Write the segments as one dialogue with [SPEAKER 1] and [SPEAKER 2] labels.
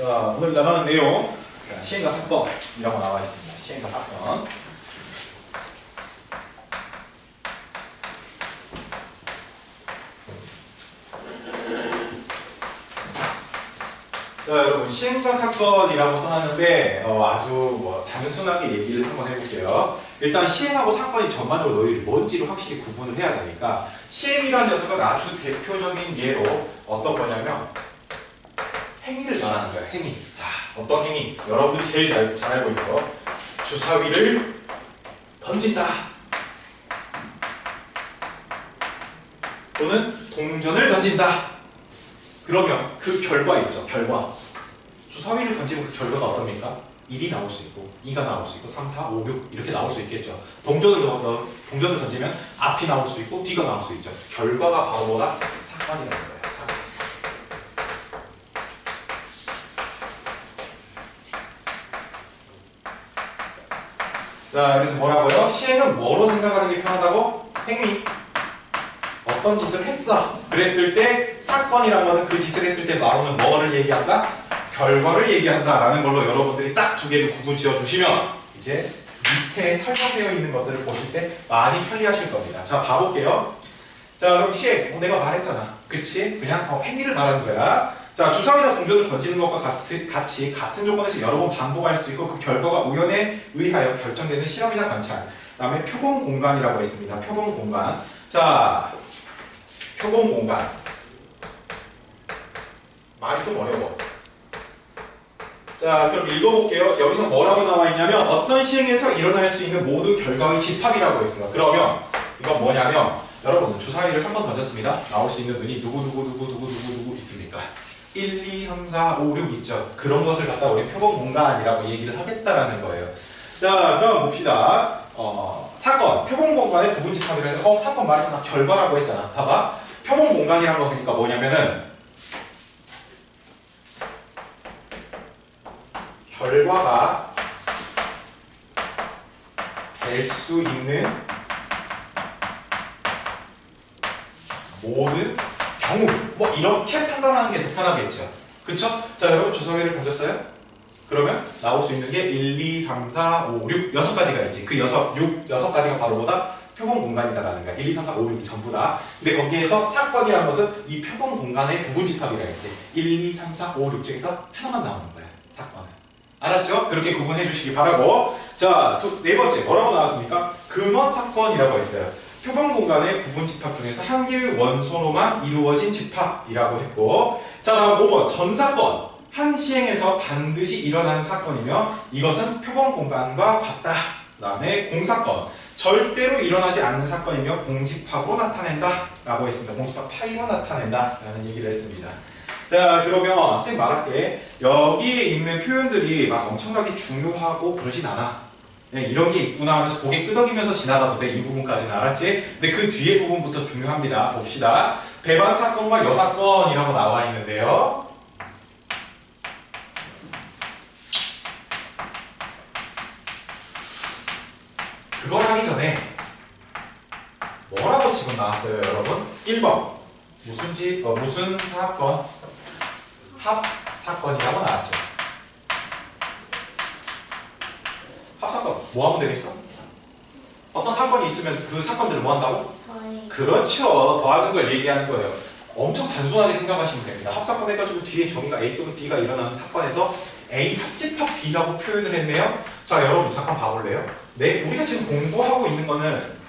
[SPEAKER 1] 자, 오늘 나가는 내용, 자, 시행과 사건이라고 나와 있습니다. 시행과 사건. 자, 여러분, 시행과 사건이라고 써놨는데 아주 단순하게 얘기를 한번 해볼게요. 일단 시행하고 사건이 전반적으로 너희들이 뭔지를 확실히 구분을 해야 되니까, 시행이라는 녀석은 아주 대표적인 예로 어떤 거냐면 행위를 말하는 거야. 행위. 자, 어떤 행위? 여러분들이 제일 잘 알고 있고, 주사위를 던진다 또는 동전을 던진다. 그러면 그 결과 있죠. 결과. 주사위를 던지면 그 결과가 어떻습니까? 1이 나올 수 있고 2가 나올 수 있고 3, 4, 5, 6 이렇게 나올 수 있겠죠. 동전을 던지면 앞이 나올 수 있고 뒤가 나올 수 있죠. 결과가 바로 뭐다? 사건이라는 거예요. 사건. 자, 그래서 뭐라고요? 시행은 뭐로 생각하는 게 편하다고? 행위. 어떤 짓을 했어. 그랬을 때 사건이란 거는 그 짓을 했을 때 나오는 뭐를 얘기한다? 결과를 얘기한다 라는 걸로 여러분들이 딱 두 개를 구분 지어 주시면 이제 밑에 설명되어 있는 것들을 보실 때 많이 편리하실 겁니다. 자, 봐볼게요. 자, 그럼 시행. 내가 말했잖아. 그치? 그냥 행위를 말하는 거야. 자, 주사위나 동전을 던지는 것과 같이 같은 조건에서 여러 번 반복할 수 있고 그 결과가 우연에 의하여 결정되는 실험이나 관찰. 그 다음에 표본 공간이라고 했습니다. 표본 공간. 자, 표본 공간. 말이 좀 어려워. 자, 그럼 읽어볼게요. 여기서 뭐라고 나와 있냐면 어떤 시행에서 일어날 수 있는 모든 결과의 집합이라고 했어요. 그러면 이건 뭐냐면 여러분 주사위를 한 번 던졌습니다. 나올 수 있는 눈이 누구 있습니까? 1, 2, 3, 4, 5, 6 있죠. 그런 것을 갖다 우리 표본 공간이라고 얘기를 하겠다라는 거예요. 자, 그 다음 봅시다. 사건, 표본 공간의 부분 집합이라 해서 사건 말했잖아. 결과라고 했잖아. 봐봐. 표본 공간이란 거 그러니까 뭐냐면은 결과가 될 수 있는 모든 경우 뭐 이렇게 판단하는 게 더 편하겠죠. 그쵸? 자, 여러분 주사위를 던졌어요? 그러면 나올 수 있는 게 1, 2, 3, 4, 5, 6 6가지가 있지. 그 6가지가 바로 뭐다? 표본 공간이다라는 거야. 1, 2, 3, 4, 5, 6이 전부 다. 근데 거기에서 사건이라는 것은 이 표본 공간의 부분 집합이라 했지. 1, 2, 3, 4, 5, 6 중에서 하나만 나오는 거야. 사건은. 알았죠? 그렇게 구분해 주시기 바라고. 자, 네 번째 뭐라고 나왔습니까? 근원 사건이라고 했어요. 표본 공간의 부분 집합 중에서 한 개의 원소로만 이루어진 집합이라고 했고, 자, 다음 5번 전사건. 한 시행에서 반드시 일어나는 사건이며 이것은 표본 공간과 같다. 그 다음에 공사건. 절대로 일어나지 않는 사건이며 공집합으로 나타낸다 라고 했습니다. 공집합 파이로 나타낸다 라는 얘기를 했습니다. 자, 그러면 선생님 말할게. 여기에 있는 표현들이 막 엄청나게 중요하고 그러진 않아. 그냥 이런 게 있구나 하면서 고개 끄덕이면서 지나가도 돼. 이 부분까지는 알았지? 근데 그 뒤에 부분부터 중요합니다. 봅시다. 배반 사건과 여사건이라고 나와 있는데요. 그걸 하기 전에 뭐라고 지금 나왔어요, 여러분? 1번 무슨 사건? 합사건이라고 나왔죠. 합사건 뭐 하면 되겠어? 어떤 사건이 있으면 그 사건들을 뭐 한다고? 그렇죠. 더하는 걸 얘기하는 거예요. 엄청 단순하게 생각하시면 됩니다. 합사건 해가지고 뒤에 정의가 A 또는 B가 일어나는 사건에서 A 합집합 B라고 표현을 했네요. 자, 여러분 잠깐 봐볼래요? 우리가 지금 공부하고 있는 거는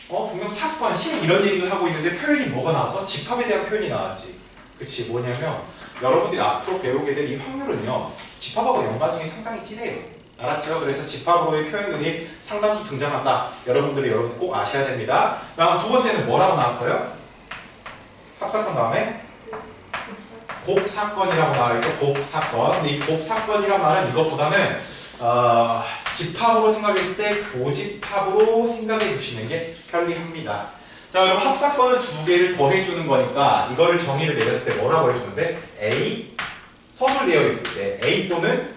[SPEAKER 1] 분명 사건, 시행 이런 얘기를 하고 있는데 표현이 뭐가 나왔어? 집합에 대한 표현이 나왔지. 그치? 뭐냐면 여러분들이 앞으로 배우게 될 이 확률은요 집합하고 연관성이 상당히 진해요. 알았죠? 그래서 집합으로의 표현들이 상당수 등장한다. 여러분들 꼭 아셔야 됩니다. 다음 두 번째는 뭐라고 나왔어요? 합사건 다음에 곱사건이라고 나와있죠. 곱사건. 근데 이 곱사건이란 말은 이것보다는 집합으로 생각했을 때 교집합으로 생각해 주시는 게 편리합니다. 자, 그럼 합사건은 두 개를 더 해주는 거니까 이거를 정의를 내렸을 때 뭐라고 해주는데 A 서술되어 있을 때 A 또는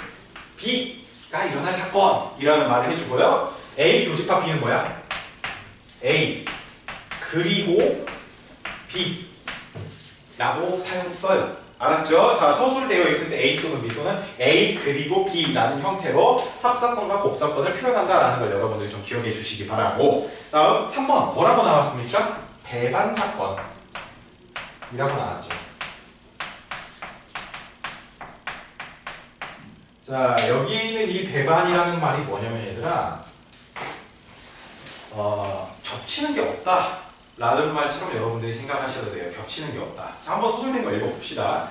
[SPEAKER 1] B가 일어날 사건이라는 말을 해주고요. A 교집합 B는 뭐야? A 그리고 B 라고 사용 써요. 알았죠? 자, 서술로 되어 있을 때 A 또는 B 또는 A 그리고 B라는 형태로 합사건과 곱사건을 표현한다라는 걸 여러분들이 좀 기억해 주시기 바라고. 다음 3번 뭐라고 나왔습니까? 배반사건이라고 나왔죠. 자, 여기 있는 이 배반이라는 말이 뭐냐면 얘들아, 겹치는 게 없다 라는 말처럼 여러분들이 생각하셔도 돼요. 겹치는 게 없다. 자, 한번 소설된 거 읽어봅시다.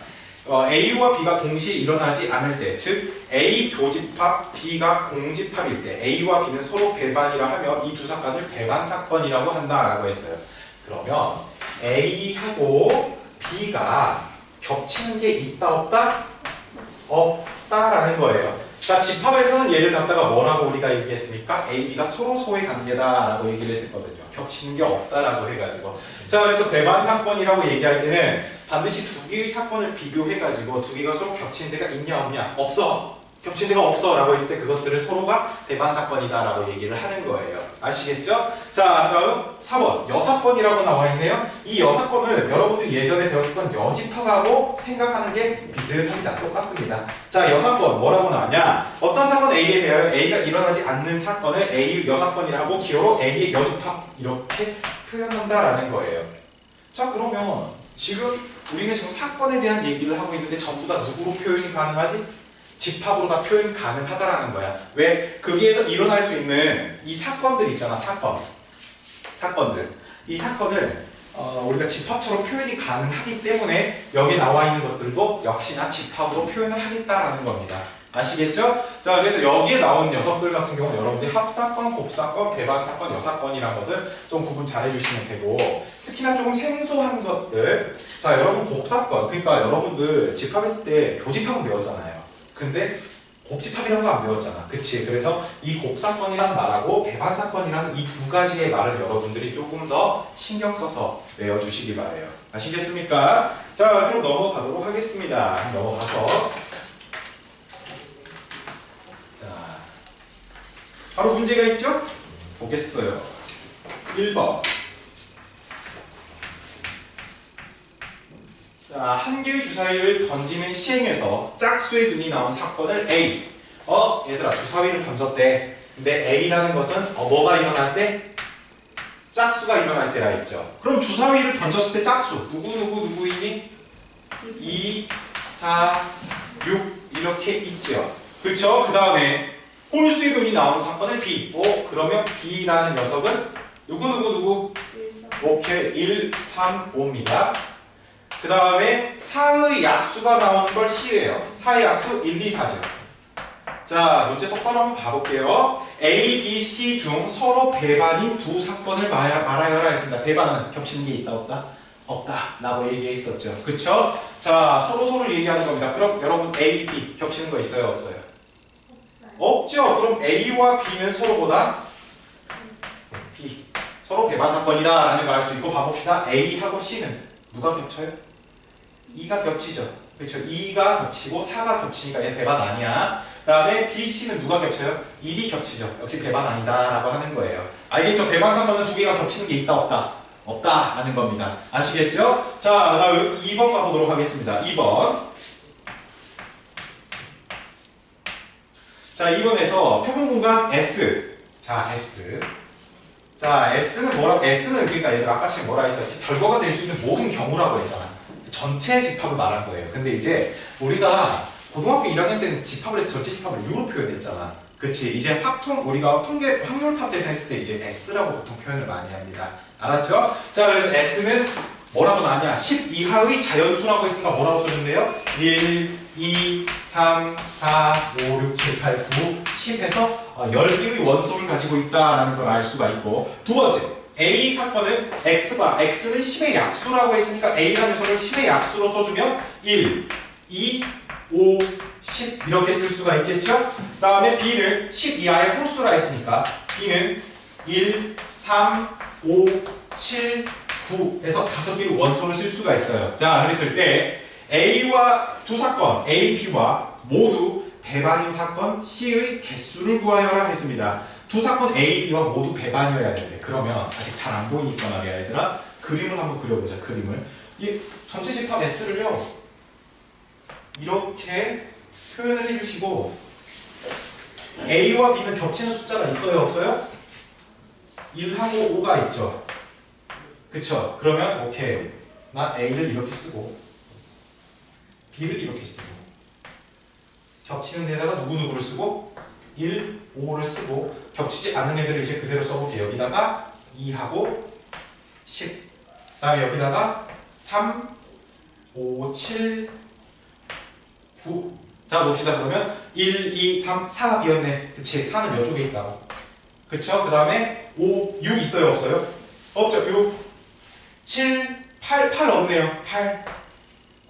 [SPEAKER 1] A와 B가 동시에 일어나지 않을 때, 즉 A 교집합, B가 공집합일 때 A와 B는 서로 배반이라 하며 이 두 사건을 배반사건이라고 한다라고 했어요. 그러면 A하고 B가 겹치는 게 있다 없다? 없다라는 거예요. 자, 집합에서는 얘를 갖다가 뭐라고 우리가 얘기했습니까? A, B가 서로 소의 관계다라고 얘기를 했었거든요. 겹치는 게 없다라고 해가지고. 자, 그래서 배반 사건이라고 얘기할 때는 반드시 두 개의 사건을 비교해가지고 두 개가 서로 겹치는 데가 있냐 없냐? 없어. 겹치는 데가 없어 라고 했을 때 그것들을 서로가 배반 사건이다 라고 얘기를 하는 거예요. 아시겠죠? 자, 다음 4번 여사건이라고 나와 있네요. 이 여사건은 여러분들이 예전에 배웠었던 여집합하고 생각하는 게 비슷합니다. 똑같습니다. 자, 여사건 뭐라고 나왔냐? 어떤 사건 A에 대하여 A가 일어나지 않는 사건을 A 여사건이라고 기호로 A의 여집합 이렇게 표현한다라는 거예요. 자, 그러면 지금 우리는 지금 사건에 대한 얘기를 하고 있는데 전부 다 누구로 표현이 가능하지? 집합으로 다 표현 가능하다라는 거야. 왜? 거기에서 일어날 수 있는 이 사건들 있잖아. 사건들. 이 사건을 우리가 집합처럼 표현이 가능하기 때문에 여기 나와 있는 것들도 역시나 집합으로 표현을 하겠다라는 겁니다. 아시겠죠? 자, 그래서 여기에 나온 녀석들 같은 경우는 여러분들이 합사건, 곱사건, 배반사건, 여사건이라는 것을 좀 구분 잘 해주시면 되고, 특히나 조금 생소한 것들. 자, 여러분 곱사건, 그러니까 여러분들 집합했을 때 교집합은 배웠잖아요. 근데 곱집합이라는 거 안 배웠잖아. 그치? 그래서 이 곱사건이라는 말하고 배반사건이라는 이 두 가지의 말을 여러분들이 조금 더 신경 써서 외워주시기 바래요. 아시겠습니까? 자, 그럼 넘어가도록 하겠습니다. 넘어가서 자, 바로 문제가 있죠? 보겠어요. 1번. 자, 한 개의 주사위를 던지는 시행에서 짝수의 눈이 나온 사건을 A. 얘들아, 주사위를 던졌대. 근데 A라는 것은 뭐가 일어날 때? 짝수가 일어날 때라 했죠. 그럼 주사위를 던졌을 때 짝수 누구 있니? 2, 4, 6 이렇게 있죠. 그쵸? 그 다음에 홀수의 눈이 나온 사건을 B. 그러면 B라는 녀석은 누구? 오케이, 1, 3, 5입니다. 그 다음에 4의 약수가 나오는 걸 C예요. 4의 약수 1, 2, 4죠. 자, 문제 똑바로 한번 봐볼게요. A, B, C 중 서로 배반인 두 사건을 말하여라 했습니다. 배반은 겹치는 게 있다 없다? 없다 라고 얘기했었죠. 그쵸? 자, 서로를 얘기하는 겁니다. 그럼 여러분 A, B 겹치는 거 있어요 없어요? 없죠? 그럼 A와 B는 서로보다 B 서로 배반 사건이다 라는 걸 알 수 있고, 봐봅시다. A하고 C는 누가 겹쳐요? 2가 겹치죠. 그렇죠? 2가 겹치고 4가 겹치니까 얘 배반 아니야. 그 다음에 B, C는 누가 겹쳐요? 1이 겹치죠. 역시 배반 아니다 라고 하는 거예요. 알겠죠? 배반 사건은 두 개가 겹치는 게 있다 없다? 없다 라는 겁니다. 아시겠죠? 자, 다음 2번 가보도록 하겠습니다. 2번. 자, 2번에서 표본 공간 S. 자, S. 자, S는 뭐라고? S는 그러니까 얘들 아까처럼 뭐라 했었지? 결과가 될 수 있는 모든 경우라고 했잖아. 전체 집합을 말한 거예요. 근데 이제 우리가 고등학교 1학년 때는 집합을 해서 전체 집합을 U로 표현했잖아. 그치? 이제 우리가 통계 확률 파트에서 했을 때 이제 S라고 보통 표현을 많이 합니다. 알았죠? 자, 그래서 S는 뭐라고 나왔냐? 10 이하의 자연수라고 했으니까 뭐라고 써줬네요? 1, 2, 3, 4, 5, 6, 7, 8, 9, 10 해서 10개의 원소를 가지고 있다라는 걸 알 수가 있고, 두 번째, A 사건은 X는 10의 약수라고 했으니까 A라는 녀석을 10의 약수로 써주면 1, 2, 5, 10 이렇게 쓸 수가 있겠죠? 그 다음에 B는 10 이하의 홀수라 했으니까 B는 1, 3, 5, 7, 9 해서 5개의 원소를 쓸 수가 있어요. 자, 그랬을 때 A와 두 사건 A, B와 모두 배반인 사건 C의 개수를 구하여라 했습니다. 두 사건 A, B와 모두 배반이어야 되는데, 그러면 아직 잘 안 보이니까 말이야 얘들아, 그림을 한번 그려보자. 그림을 이 전체 집합 S를요 이렇게 표현을 해주시고 A와 B는 겹치는 숫자가 있어요? 없어요? 1하고 5가 있죠. 그쵸? 그러면 오케이. 나 A를 이렇게 쓰고 B를 이렇게 쓰고 겹치는 데다가 누구누구를 쓰고 1, 5를 쓰고 겹치지 않는 애들을 이제 그대로 써볼게요. 여기다가 2하고 10 그 다음에 여기다가 3, 5, 7, 9 자 봅시다. 그러면 1, 2, 3, 4이었네. 그치? 4는 이쪽에 있다고. 그쵸? 그 다음에 5, 6 있어요? 없어요? 없죠? 6, 7, 8 없네요. 8,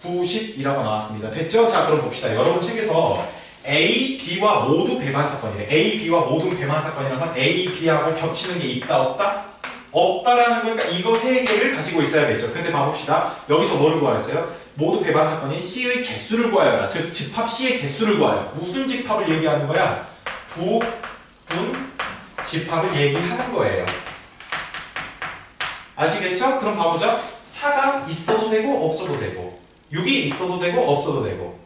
[SPEAKER 1] 9, 10이라고 나왔습니다. 됐죠? 자 그럼 봅시다. 여러분 책에서 A, B와 모두 배만 사건이래. A, B와 모두 배만 사건이라는 건 A, B하고 겹치는 게 있다 없다? 없다라는 거니까 이거 세 개를 가지고 있어야겠죠. 근데 봐봅시다. 여기서 뭐를 구하랬어요? 모두 배반 사건인 C의 개수를 구하여라. 즉 집합 C의 개수를 구하여. 무슨 집합을 얘기하는 거야? 부, 분, 집합을 얘기하는 거예요. 아시겠죠? 그럼 봐보자. 4가 있어도 되고 없어도 되고 6이 있어도 되고 없어도 되고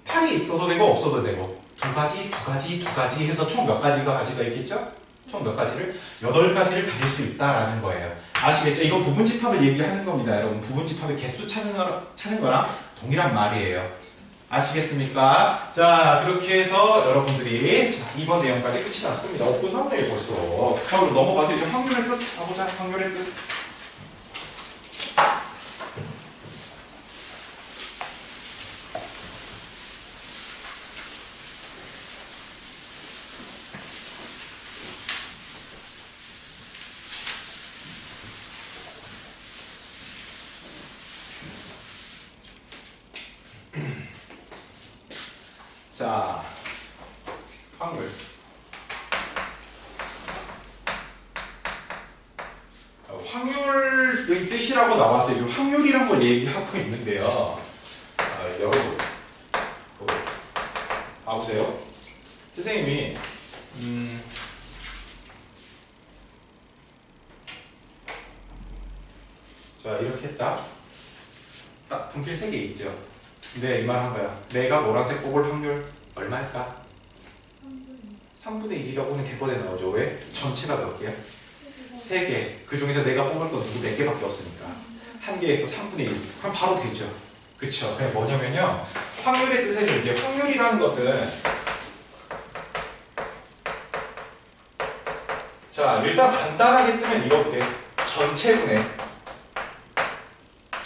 [SPEAKER 1] 8이 있어도 되고 없어도 되고 두 가지 해서 총 몇 가지가 있겠죠? 총 몇 가지를? 8가지를 가질 수 있다라는 거예요. 아시겠죠? 이건 부분집합을 얘기하는 겁니다. 여러분 부분집합의 개수 찾는 거랑 동일한 말이에요. 아시겠습니까? 자 그렇게 해서 여러분들이 자, 이번 내용까지 끝이 났습니다. 끝났네요 벌써. 자 그럼 넘어가서 이제 확률의 뜻 가보자. 확률의 뜻. 자, 확률. 확률의 뜻이라고 나와서 지금 확률이란 걸 얘기하고 있는데요. 여러분, 봐보세요. 선생님이 자 이렇게 했다. 딱 분필 3개 있죠. 근데 이 말 한 거야. 내가 노란색 뽑을 확률 얼마일까? 3분의 1이라고 하는 대본에 나오죠. 왜? 전체가 몇 개야? 3개. 그 중에서 내가 뽑을 건 누구 4개밖에 없으니까. 1개에서 3분의 1. 그럼 바로 되죠. 그쵸? 그게 뭐냐면요. 확률의 뜻에서 이제 확률이라는 것은 자, 일단 간단하게 쓰면 이렇게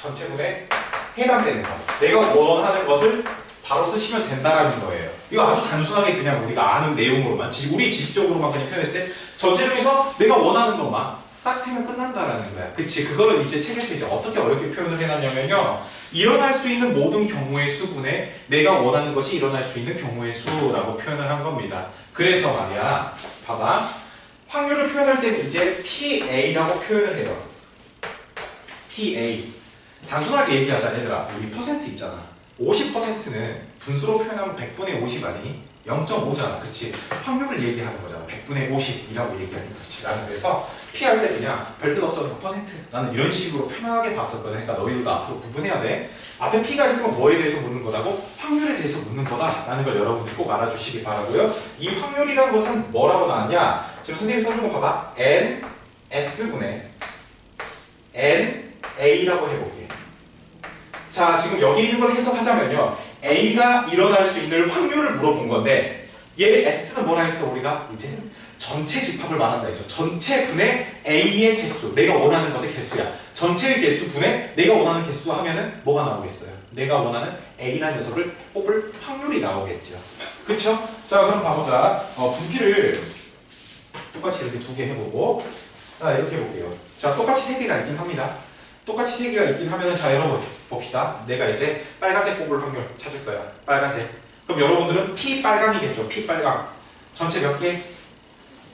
[SPEAKER 1] 전체분에 해당되는 거. 내가 원하는 것을 바로 쓰시면 된다라는 거예요. 이거 아주 단순하게 그냥 우리가 아는 내용으로만, 우리 지식적으로만 그냥 표현했을 때 전체 중에서 내가 원하는 것만 딱 세면 끝난다라는 거야. 그치? 그거를 이제 책에서 이제 어떻게 어렵게 표현을 해놨냐면요. 일어날 수 있는 모든 경우의 수분에 내가 원하는 것이 일어날 수 있는 경우의 수라고 표현을 한 겁니다. 그래서 말이야. 봐봐. 확률을 표현할 때는 이제 PA라고 표현을 해요. PA. 단순하게 얘기하자 얘들아. 우리 퍼센트 있잖아. 50%는 분수로 표현하면 100분의 50 아니니? 0.5잖아. 그치? 확률을 얘기하는 거잖아. 100분의 50이라고 얘기하는 거지. 나는 그래서 P 할 때 그냥 별뜻 없어도 100% 나는 이런 식으로 편하게 봤었거든. 그러니까 너희들도 앞으로 구분해야 돼. 앞에 P가 있으면 뭐에 대해서 묻는 거다고? 확률에 대해서 묻는 거다 라는 걸 여러분들 꼭 알아주시기 바라고요. 이 확률이란 것은 뭐라고 나왔냐? 지금 선생님 써준 거 봐봐. N, S분의 N, A라고 해볼게. 자, 지금 여기 있는 걸 해석하자면요. A가 일어날 수 있는 확률을 물어본 건데 얘 S는 뭐라 했어 우리가? 이제 전체 집합을 말한다 했죠. 전체 분의 A의 개수, 내가 원하는 것의 개수야. 전체의 개수 분의 내가 원하는 개수 하면은 뭐가 나오겠어요? 내가 원하는 A라는 녀석을 뽑을 확률이 나오겠죠. 그쵸? 자, 그럼 봐보자. 분필을 똑같이 이렇게 2개 해보고 자, 이렇게 해볼게요. 자, 똑같이 3개가 있긴 합니다. 똑같이 3개가 있긴 하면은 자, 여러분 봅시다. 내가 이제 빨간색 뽑을 확률 찾을 거야. 빨간색. 그럼 여러분들은 P 빨강이겠죠. P 빨강. 전체 몇 개?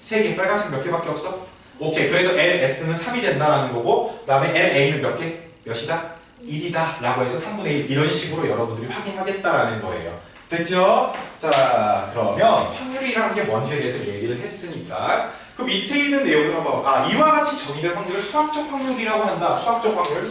[SPEAKER 1] 3개. 빨간색 몇 개밖에 없어? 오케이. 그래서 NS는 3이 된다라는 거고 그 다음에 NA는 몇 개? 몇이다? 1이다 라고 해서 3분의 1 이런 식으로 여러분들이 확인하겠다라는 거예요. 됐죠? 자, 그러면 확률이라는 게 뭔지에 대해서 얘기를 했으니까 그 밑에 있는 내용을 한번 이와 같이 정의된 확률을 수학적 확률이라고 한다. 수학적 확률.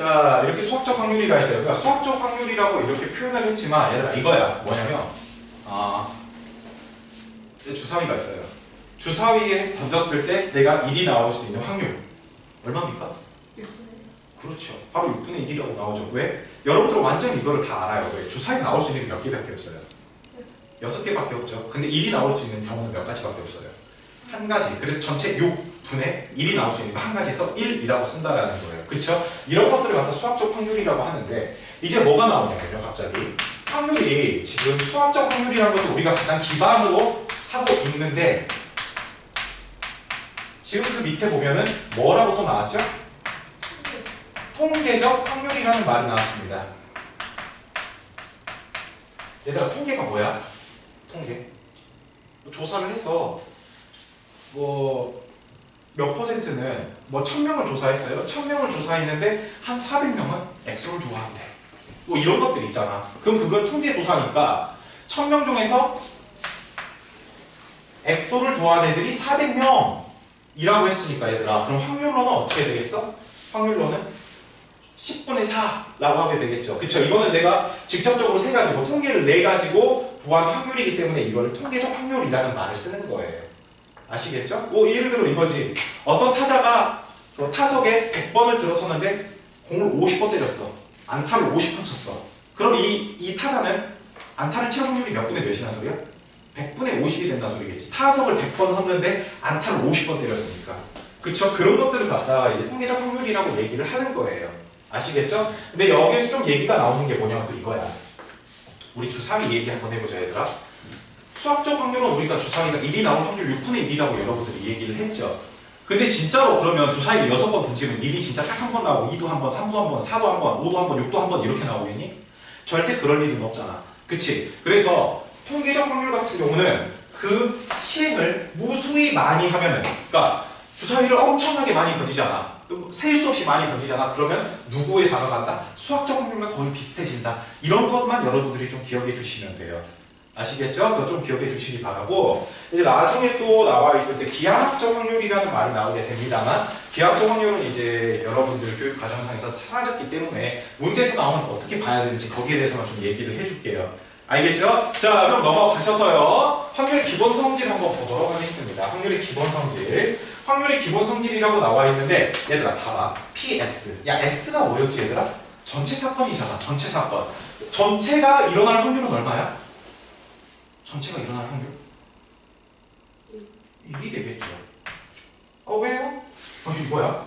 [SPEAKER 1] 자, 이렇게 수학적 확률이가 있어요. 그러니까 수학적 확률이라고 이렇게 표현을 했지만 얘들아 이거야. 뭐냐면 주사위가 있어요. 주사위에 던졌을 때 내가 1이 나올 수 있는 확률 얼마입니까?
[SPEAKER 2] 6분의
[SPEAKER 1] 그렇죠. 바로 6분의 1이라고 나오죠. 왜? 여러분들은 완전히 이거를 다 알아요. 왜? 주사위 나올 수 있는 게 몇 개밖에 없어요. 6개밖에 없죠. 근데 1이 나올 수 있는 경우는 몇 가지밖에 없어요. 한 가지. 그래서 전체 6분의 1이 나올 수 있는 거 한 가지에서 1이라고 쓴다라는 거예요. 그쵸? 이런 것들을 갖다 수학적 확률이라고 하는데 이제 뭐가 나오냐면요. 갑자기 확률이 지금 수학적 확률이라는 것을 우리가 가장 기반으로 하고 있는데 지금 그 밑에 보면은 뭐라고 또 나왔죠? 통계적 확률이라는 말이 나왔습니다. 얘들아 통계가 뭐야? 통계 조사를 해서 뭐 몇 퍼센트는 뭐 1000명을 조사했어요. 1000명을 조사했는데 한 400명은 엑소를 좋아한대. 뭐 이런 것들 있잖아. 그럼 그건 통계 조사니까 1000명 중에서 엑소를 좋아하는 애들이 400명이라고 했으니까 얘들아 그럼 확률로는 어떻게 되겠어? 확률로는 10분의 4라고 하게 되겠죠. 그쵸? 이거는 내가 직접적으로 세 가지고 통계를 내 가지고 구한 확률이기 때문에 이걸 통계적 확률이라는 말을 쓰는 거예요. 아시겠죠? 뭐 예를 들어 이거지. 어떤 타자가 타석에 100번을 들어섰는데 공을 50번 때렸어. 안타를 50번 쳤어. 그럼 이 타자는 안타를 칠 확률이 몇 분의 몇이나 소리야? 100분의 50이 된다 소리겠지. 타석을 100번 섰는데 안타를 50번 때렸으니까. 그쵸? 그런 것들을 갖다가 이제 통계적 확률이라고 얘기를 하는 거예요. 아시겠죠? 근데 여기에서 좀 얘기가 나오는 게 뭐냐면 또 이거야. 우리 주사위 얘기 한번 해보자 얘들아. 수학적 확률은 우리가 주사위가 1이 나올 확률 6분의 1이라고 여러분들이 얘기를 했죠. 근데 진짜로 그러면 주사위를 6번 던지면 1이 진짜 딱 한 번 나오고 2도 한 번, 3도 한 번, 4도 한 번, 5도 한 번, 6도 한 번 이렇게 나오겠니? 절대 그럴 일은 없잖아. 그치? 그래서 통계적 확률 같은 경우는 그 시행을 무수히 많이 하면은 그러니까 주사위를 엄청나게 많이 던지잖아. 셀 수 없이 많이 던지잖아. 그러면 누구에 다가간다? 수학적 확률과 거의 비슷해진다. 이런 것만 여러분들이 좀 기억해 주시면 돼요. 아시겠죠? 그거 좀 기억해 주시기 바라고 이제 나중에 또 나와 있을 때 기하학적 확률이라는 말이 나오게 됩니다만 기하학적 확률은 이제 여러분들 교육 과정상에서 사라졌기 때문에 문제에서 나오면 어떻게 봐야 되는지 거기에 대해서만 좀 얘기를 해줄게요. 알겠죠? 자 그럼 넘어가셔서요 확률의 기본 성질 한번 보도록 하겠습니다. 확률의 기본 성질 확률의 기본 성질이라고 나와 있는데 얘들아 봐봐 PS 야 S가 뭐였지 얘들아? 전체 사건이잖아. 전체 사건 전체가 일어날 확률은 얼마야? 전체가 일어날 확률? 1이 되겠죠. 왜요? 이게 뭐야?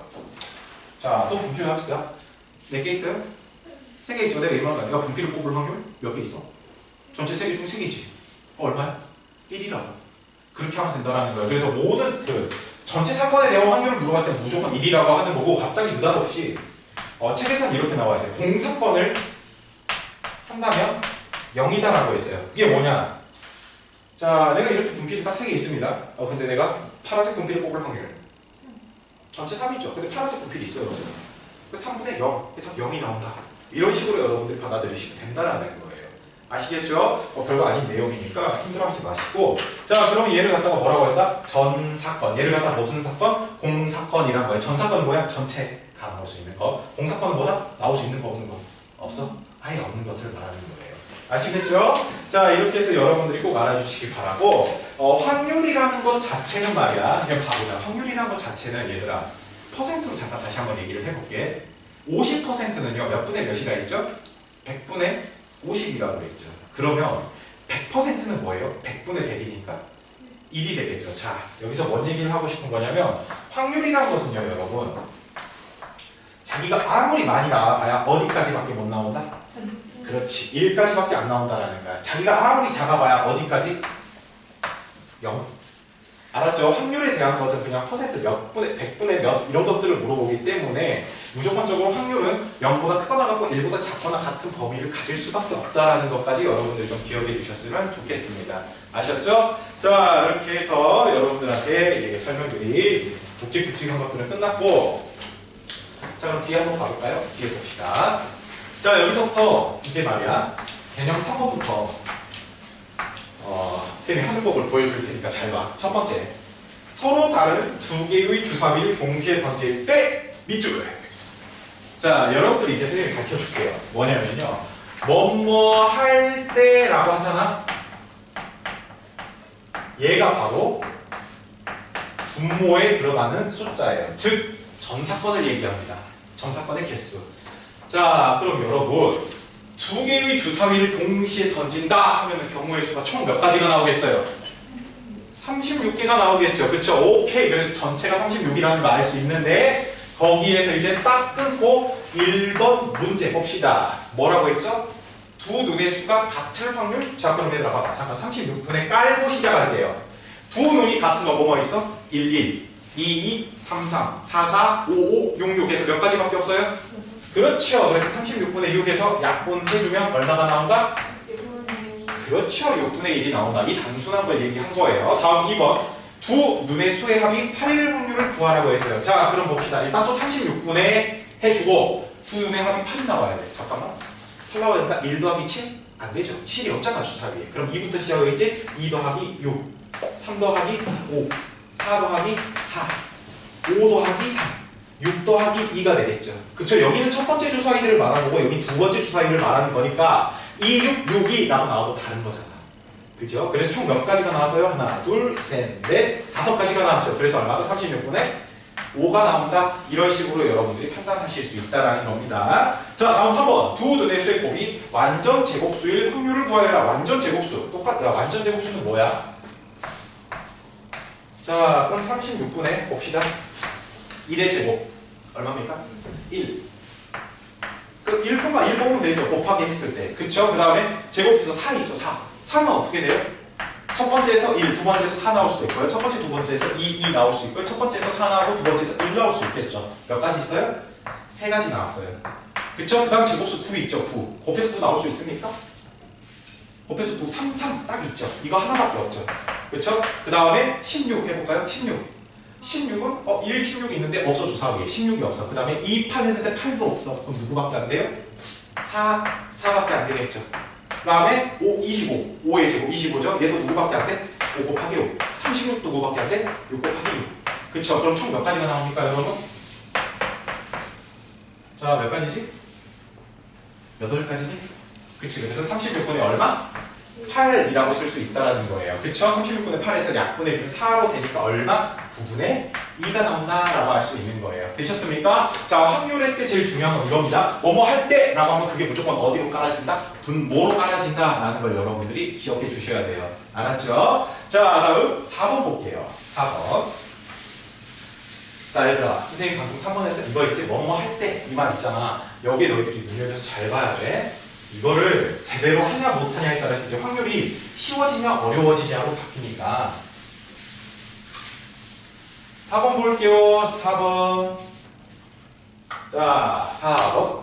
[SPEAKER 1] 자, 또 분필을 합시다. 몇 개 있어요? 3개 있죠. 내가 이거는 내가 분필을 뽑을 확률 몇 개 있어? 전체 3개 중 3개지. 얼마야? 1이라고. 그렇게 하면 된다라는 거예요. 그래서 모든 전체 사건에 대한 확률을 물어봤을 때 무조건 1이라고 하는 거고 갑자기 느닷없이 책에서는 이렇게 나와 있어요. 공사건을 한다면 0이다라고 했어요. 그게 뭐냐? 자, 내가 이렇게 분필이 딱 3개 있습니다. 근데 내가 파란색 분필을 뽑을 확률 전체 3이죠. 근데 파란색 분필이 있어요. 그 3분의 0 해서 0이 나온다. 이런 식으로 여러분들이 받아들이시면 된다라는 거예요. 아시겠죠? 별거 아닌 내용이니까 힘들어하지 마시고 자, 그러면 얘를 갖다가 뭐라고 했다? 전 사건. 얘를 갖다가 무슨 사건? 공사건이란 거예요. 전 사건은 뭐야? 전체 다 나올 수 있는 거. 공사건은 뭐다? 나올 수 있는 거 없는 거? 없어? 아예 없는 것을 말하는 거예요. 아시겠죠? 자 이렇게 해서 여러분들이 꼭 알아주시기 바라고 확률이라는 것 자체는 말이야 그냥 봐보자. 확률이라는 것 자체는 얘들아 퍼센트로 잠깐 다시 한번 얘기를 해볼게. 50%는요 몇 분의 몇이라 했죠? 100분의 50이라고 했죠. 그러면 100%는 뭐예요? 100분의 100이니까 1이 되겠죠. 자 여기서 뭔 얘기를 하고 싶은 거냐면 확률이라는 것은요 여러분 자기가 아무리 많이 나와봐야 어디까지밖에 못 나온다? 그렇지. 1까지밖에 안 나온다라는 거야. 자기가 아무리 작아봐야 어디까지? 0. 알았죠? 확률에 대한 것은 그냥 퍼센트 몇 분의 100분의 몇 이런 것들을 물어보기 때문에 무조건적으로 확률은 0보다 크거나 같고 1보다 작거나 같은 범위를 가질 수밖에 없다라는 것까지 여러분들이 좀 기억해 주셨으면 좋겠습니다. 아셨죠? 자 이렇게 해서 여러분들한테 설명들이 굵직굵직한 것들은 끝났고 자 그럼 뒤에 한번 가볼까요? 뒤에 봅시다. 자 여기서부터 이제 말이야 개념 3번부터 선생님이 하는 법을 보여줄 테니까 잘 봐. 첫 번째 서로 다른 두 개의 주사위를 동시에 던질 때 밑줄 자, 여러분들이 이제 선생님이 가르쳐 줄게요. 뭐냐면요. 뭐뭐 할 때라고 하잖아. 얘가 바로 분모에 들어가는 숫자예요. 즉, 전사건을 얘기합니다. 전사건의 개수. 자, 그럼 여러분, 두 개의 주사위를 동시에 던진다 하면 경우의 수가 총 몇 가지가 나오겠어요? 36개가 나오겠죠. 그쵸? 오케이. 그래서 전체가 36이라는 걸 알 수 있는데, 거기에서 이제 딱 끊고 1번 문제 봅시다. 뭐라고 했죠? 두 눈의 수가 같을 확률? 자, 그럼 얘들아, 잠깐 36분에 깔고 시작할게요. 두 눈이 같은 거 뭐뭐 있어? 1, 1, 2, 2, 3, 3, 4, 4, 5, 5, 6, 6에서 몇 가지밖에 없어요? 그렇죠. 그래서 36분의 6에서 약분해주면 얼마가 나온다? 그렇죠. 6분의 1이 나온다. 이 단순한 걸 얘기한 거예요. 다음 2번. 두 눈의 수의 합이 8일 확률을 구하라고 했어요. 자, 그럼 봅시다. 일단 또 36분에 해주고 두 눈의 합이 8이 나와야 돼. 잠깐만. 8 나와야 된다. 1 더하기 7? 안 되죠. 7이 없잖아, 주사위에. 그럼 2부터 시작하겠지? 2 더하기 6, 3 더하기 5, 4 더하기 4, 5 더하기 3, 6 더하기 2가 되겠죠. 그쵸? 여기는 첫 번째 주사위들을 말하는 거고 여기 두 번째 주사위를 말하는 거니까 2, 6, 6이 라고 나와도 다른 거잖아. 그죠? 그래서 총 몇 가지가 나왔어요? 하나, 둘, 셋, 넷, 5가지가 나왔죠. 그래서 얼마다? 36분에 5가 나온다. 이런 식으로 여러분들이 판단하실 수 있다라는 겁니다. 자, 다음 3번. 두 눈의 수의 곱이 완전 제곱수일 확률을 구하여라. 완전 제곱수. 똑같다. 완전 제곱수는 뭐야? 자, 그럼 36분에 봅시다. 1의 제곱. 얼마입니까? 1. 그 1, 1 보면 되죠. 곱하기 했을 때. 그쵸? 그 다음에 제곱해서 4 있죠. 4. 4는 어떻게 돼요? 첫 번째에서 1, 두 번째에서 4 나올 수도 있고요. 첫 번째, 두 번째에서 2 나올 수 있고요. 첫 번째에서 4 나오고 두 번째에서 1 나올 수 있겠죠. 몇 가지 있어요? 3가지 나왔어요. 그쵸? 그 다음 제곱수 9 있죠. 9. 곱해서 9 나올 수 있습니까? 곱해서 9, 3, 3 딱 있죠. 이거 하나밖에 없죠. 그쵸? 그 다음에 16 해볼까요? 16. 16은 1, 16이 있는데 없어 주사위에. 16이 없어. 그 다음에 2, 8 했는데 8도 없어. 그럼 누구밖에 안 돼요? 4, 4밖에 안 되겠죠. 그 다음에 5, 25. 5의 제곱 25죠. 얘도 누구밖에 안 돼? 5 곱하기 5. 36도 누구밖에 안 돼? 6 곱하기 6. 그쵸? 그럼 총 몇 가지가 나옵니까, 여러분? 자, 몇 가지지? 8가지니? 그치? 그래서 36분의 얼마? 8이라고 쓸 수 있다라는 거예요. 그쵸? 36분의 8에서 약분해주면 4로 되니까 얼마? 9분의 2가 나온다라고 할 수 있는 거예요. 되셨습니까? 자, 확률 했을 때 제일 중요한 건 이겁니다. 뭐뭐 할 때라고 하면 그게 무조건 어디로 깔아진다? 분모로 깔아진다 라는 걸 여러분들이 기억해 주셔야 돼요. 알았죠? 자, 다음 4번 볼게요. 4번. 자, 얘들아, 선생님 방금 3번에서 이거 있지? 뭐뭐 할 때 이 말 있잖아. 여기에 너희들이 눈여겨서 잘 봐야 돼. 이거를 제대로 하냐 못하냐에 따라서 이제 확률이 쉬워지냐 어려워지냐로 바뀌니까. 4번 볼게요. 4번. 자, 4번.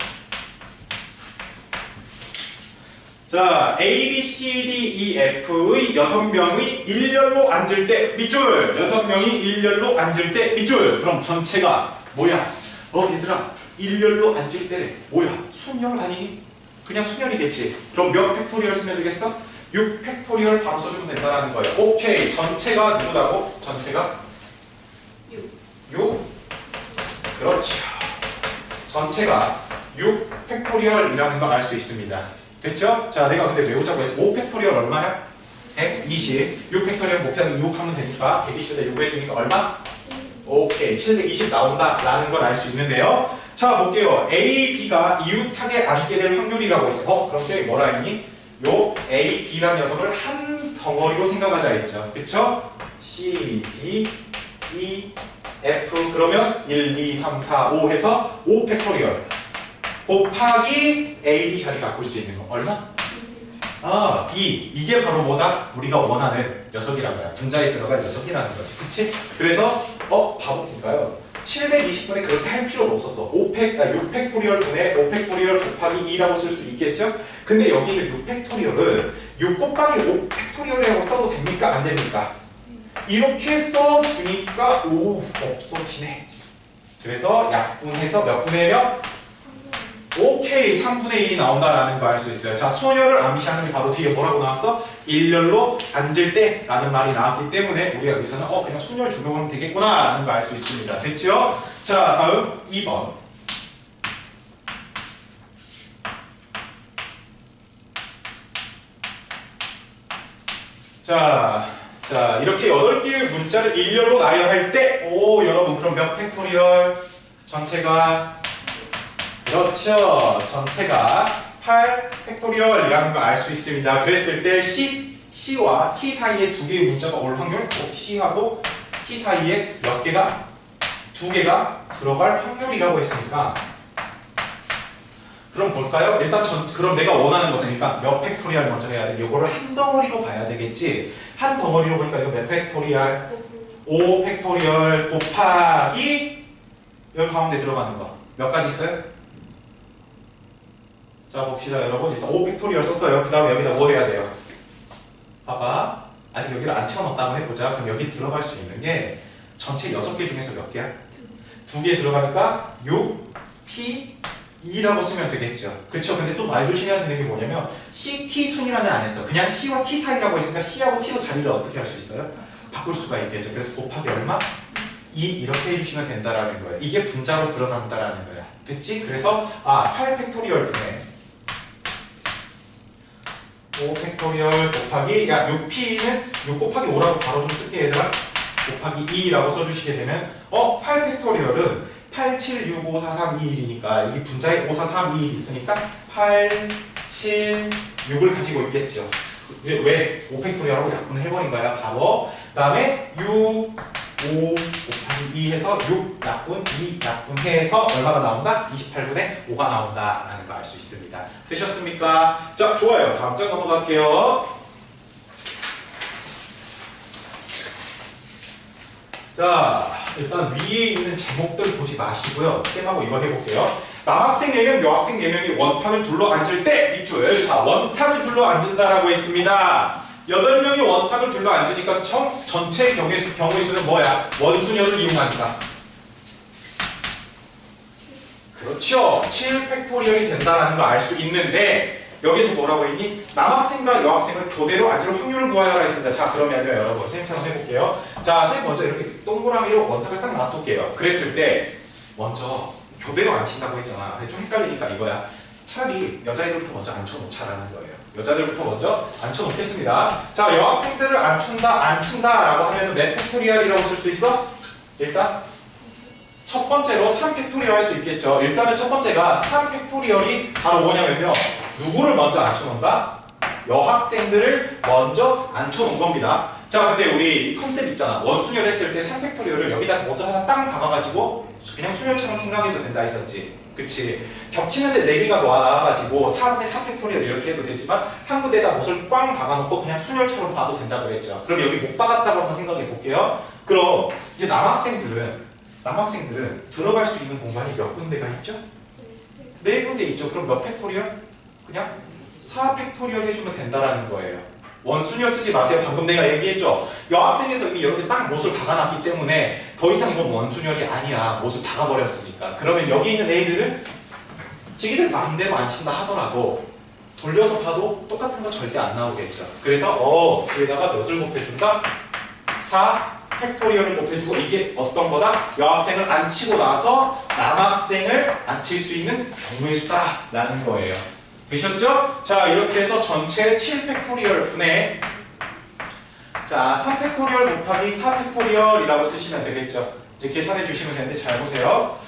[SPEAKER 1] 자, A, B, C, D, E, F의 6명의 일렬로 앉을 때 밑줄. 6명이 일렬로 앉을 때 밑줄. 그럼 전체가 뭐야? 얘들아, 일렬로 앉을 때 뭐야? 순열 아니니? 그냥 순열이겠지. 그럼 몇 팩토리얼 쓰면 되겠어? 6 팩토리얼 바로 써주면 된다는 거예요. 오케이. 전체가 누구다고? 전체가 6. 그렇죠. 전체가 6 팩토리얼이라는 걸 알 수 있습니다. 됐죠? 자, 내가 근데 외우자고 해서 5 팩토리얼 얼마야? 120. 6 팩토리얼 곱하면 6 하면 되니까 120에다 6 해주니까 얼마? 오케이. 720 나온다 라는 걸 알 수 있는데요. 자, 볼게요. A, B가 이웃하게 앉게 될 확률이라고 했어요. 그럼 쌤이 뭐라 했니? 요 A, B라는 녀석을 한 덩어리로 생각하자 했죠. 그쵸? C, D, E, F 그러면 1, 2, 3, 4, 5 해서 5 팩토리얼 곱하기 A, D 자리 바꿀 수 있는 거 얼마? B. 이게 바로 뭐다? 우리가 원하는 녀석이란 거야. 분자에 들어갈 녀석이라는 거지. 그치? 그래서 바보니까요. 720분에 그렇게 할 필요가 없었어. 6팩토리얼 분의 5팩토리얼 곱하기 2라고 쓸 수 있겠죠? 근데 여기 있는 6팩토리얼은 6 곱하기 5팩토리얼이라고 써도 됩니까? 안 됩니까? 이렇게 써주니까 없어지네. 그래서 약분해서 몇 분의 몇? 오케이. 3분의 1이 나온다라는 거 알 수 있어요. 자, 순열을 암시하는 게 바로 뒤에 뭐라고 나왔어? 일렬로 앉을 때 라는 말이 나왔기 때문에 우리가 여기서는 그냥 순열 적용하면 되겠구나 라는 거 알 수 있습니다. 됐죠? 자, 다음 2번. 자, 이렇게 8개의 문자를 일렬로 나열할 때, 여러분, 그럼 몇 팩토리얼? 전체가, 그렇죠. 전체가 8 팩토리얼이라는 걸 알 수 있습니다. 그랬을 때, C와 T 사이에 2개의 문자가 올 확률, C하고 T 사이에 몇 개가? 2개가 들어갈 확률이라고 했으니까, 그럼 볼까요? 일단 그럼 내가 원하는 것은 일단 몇 팩토리얼 먼저 해야 돼? 이거를 한 덩어리로 봐야 되겠지. 한 덩어리로 보니까 이거 몇 팩토리얼? 5 팩토리얼 곱하기 여기 가운데 들어가는 거. 몇 가지 있어요? 자 봅시다 여러분. 일단 5 팩토리얼 썼어요. 그 다음에 여기다 뭐 해야 돼요? 봐봐. 아직 여기를 안 채워놨다고 해보자. 그럼 여기 들어갈 수 있는 게 전체 6개 중에서 몇 개야? 2개 들어가니까 6, P, 2라고 쓰면 되겠죠. 그쵸? 근데 또 말 조심해야 되는 게 뭐냐면 C, T 순위라는 안 했어. 그냥 C와 T 사이라고 했으니까 C하고 T로 자리를 어떻게 할 수 있어요? 바꿀 수가 있겠죠. 그래서 곱하기 얼마? 2 이렇게 해주시면 된다라는 거예요. 이게 분자로 들어간다라는 거야. 됐지? 그래서 8 팩토리얼 분의 5 팩토리얼 곱하기 6P는 6 곱하기 5라고 바로 좀 쓸게 얘들아. 곱하기 2라고 써주시게 되면 8 팩토리얼은 8, 7, 6, 5, 4, 3, 2, 1이니까 여기 분자에 5, 4, 3, 2, 1 있으니까 8, 7, 6을 가지고 있겠죠. 왜 5팩토리얼하고 약분을 해버린 거야 바로. 그 다음에 6, 5 곱하기 2 해서 6 약분 2 약분해서 얼마가 나온다? 28분의 5가 나온다 라는 거 알 수 있습니다. 되셨습니까? 자 좋아요. 다음 장 넘어갈게요. 자 일단 위에 있는 제목들 보지 마시고요. 쌤하고 이거 해볼게요. 남학생 4명, 여학생 4명이 원탁을 둘러 앉을 때 밑줄. 자 원탁을 둘러 앉는다라고 했습니다. 8명이 원탁을 둘러 앉으니까 전체 경우의 수는 뭐야? 원수녀를 이용하니까. 그렇죠. 7 팩토리얼이 된다는 걸 알 수 있는데 여기서 뭐라고 했니? 남학생과 여학생을 교대로 앉을 확률을 구하여라 했습니다. 자 그러면요 여러분 선생님처럼 해볼게요. 자 선생님 먼저 이렇게 동그라미로 원탁을 딱 놔둘게요. 그랬을 때 먼저 교대로 앉힌다고 했잖아. 근데 좀 헷갈리니까 이거야. 차라리 여자애들부터 먼저 앉혀놓자라는 거예요. 여자들부터 먼저 앉혀놓겠습니다. 자 여학생들을 앉힌다라고 하면 몇 팩토리얼이라고 쓸 수 있어? 일단 첫 번째로 3팩토리얼 할 수 있겠죠. 일단은 첫 번째가 3팩토리얼이 바로 뭐냐면요. 누구를 먼저 앉혀놓는다? 여학생들을 먼저 앉혀놓은 겁니다. 자 근데 우리 컨셉 있잖아. 원순열 했을 때 3팩토리얼을 여기다 못을 하나 땅 박아가지고 그냥 순열처럼 생각해도 된다 했었지. 그치? 겹치는데 4개가 나와가지고 4분의 4팩토리얼 이렇게 해도 되지만 한 군데에다 못을 꽝 박아놓고 그냥 순열처럼 봐도 된다고 그랬죠. 그럼 여기 못 박았다고 한번 생각해 볼게요. 그럼 이제 남학생들은 들어갈 수 있는 공간이 몇 군데가 있죠? 4군데 있죠. 그럼 몇 팩토리얼? 그냥 4팩토리얼 해주면 된다라는 거예요. 원순열 쓰지 마세요. 방금 내가 얘기했죠. 여학생에서 이미 이렇게 딱 못을 박아놨기 때문에 더 이상 이건 원순열이 아니야. 못을 박아버렸으니까. 그러면 여기 있는 애들은 지기들 마음대로 안 친다 하더라도 돌려서 봐도 똑같은 거 절대 안 나오겠죠. 그래서 뒤에다가 몇을 곱해준다? 4 팩토리얼을 곱해주고 이게 어떤 거다? 여학생을 앉히고 나서 남학생을 앉힐 수 있는 경우의 수다라는 거예요. 되셨죠? 자 이렇게 해서 전체 7팩토리얼 분의 자 3팩토리얼 곱하기 4팩토리얼이라고 쓰시면 되겠죠. 이제 계산해 주시면 되는데 잘 보세요.